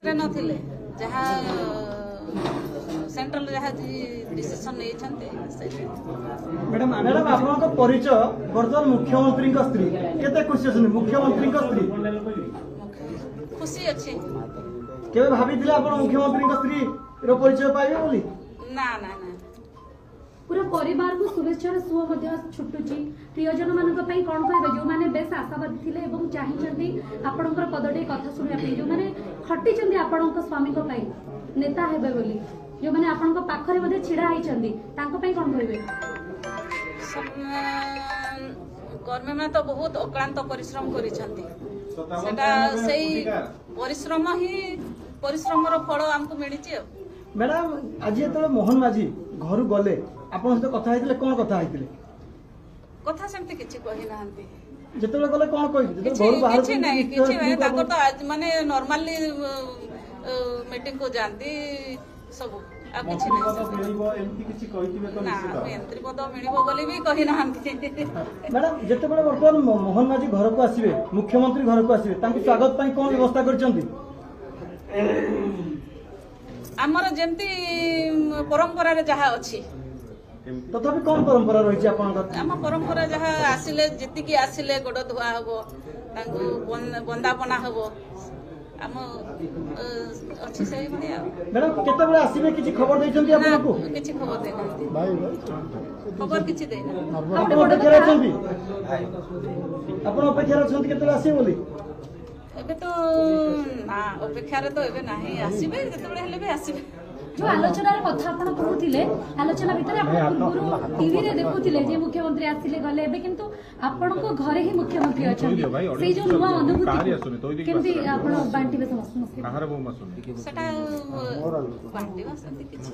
नथिले जहा सेंट्रल जहा डिसीजन नहीं मैडम मैडम आपन परिचय वर्तमान मुख्यमंत्री स्त्री केते खुशी अछन मुख्यमंत्री स्त्री खुशी अच्छी केबे भाबिथिले आपन मुख्यमंत्री स्त्री रो परिचय पाइबे बोली ना ना ना पूरा परिवार को शुभेच्छा सुह छुटुची प्रियजन मान कौन कहे जो मैंने बेस आशावादी थे और चाहते आपणकर पदटे कथा शुणापी जो मैंने खटी आपण स्वामी नेता हेबे बोली जो मैंने आपण पाखरे छिड़ा होती कौन कहे कर्मी मैंने तो बहुत अक्लांत परिश्रम करा परिश्रम ही परिश्रम फल आमको मिली। मैडम आज जो मोहन माझी घर गले आपन सहित कथा हेतिले कोन कथा हेतिले कथा सेमते किछि कहि नाहंती जेतले गले कोन कहि जेतले घर बाहर किछि नै किछि नै ताको तो आज माने नॉर्मली मीटिंग को जानती सब आ किछि नै मिलिबो एमती किछि कहितिबे तो निश्चित ना मंत्री पद मिलिबो बोली भी कहि नाहंती। मैडम जेतले वर्तमान मोहन माझी घर को आसीबे मुख्यमंत्री घर को आसीबे तांको स्वागत पई कोन व्यवस्था करचंती आमर जेमती परंपरा रे जहा अछि तथापि कौन परंपरा रही आम परंपरा जहाँ आसिले जीतिकी आसिले गोड़ धुआ हम बंदापना हम आम अच्छी से मैडम केते आसीबे किछि खबर दैछंती आपनको किछि खबर देना खबर किछि देना आपण अपेक्षा रछंती आपण अपेक्षा रछंती केते आसी बोली एबे तो ना अपेक्षा रे तो एबे नाही आसीबे केते हेले भी आसीबे जो आलोचना कथा आपण कहूतिले आलोचना भितर आपण पूर्व टीवी रे देखुतिले जे मुख्यमंत्री आसिले गले एबे किंतु आपण को घरे ही मुख्यमंत्री अछंती से जो नुवा अनुभूति केमती आपण बांटीबे समस्त आहार बो मसुन सेटा बांटी वसंती किछि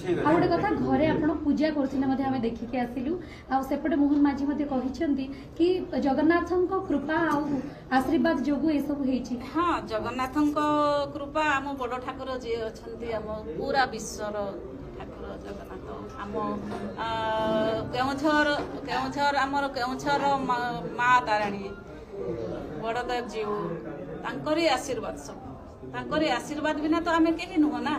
आ गोटे कथा घरे आपण पूजा करथिले मध्ये हमें देखि के आसिलु आ सेपटे मोहन माझी मध्ये कहिसंती कि जगन्नाथन को कृपा आ आशीर्वाद जोगु ए सब हेछि। हां जगन्नाथन को कृपा हम बड़ ठाकुर जे अछंती पूरा विश्वर ठाकुर जगन्नाथ आम केउझर आमर केउझर माँ ताराणी बड़देव जीव तांकरी आशीर्वाद सब तांकरी आशीर्वाद बिना तो आमे केही नुह ना।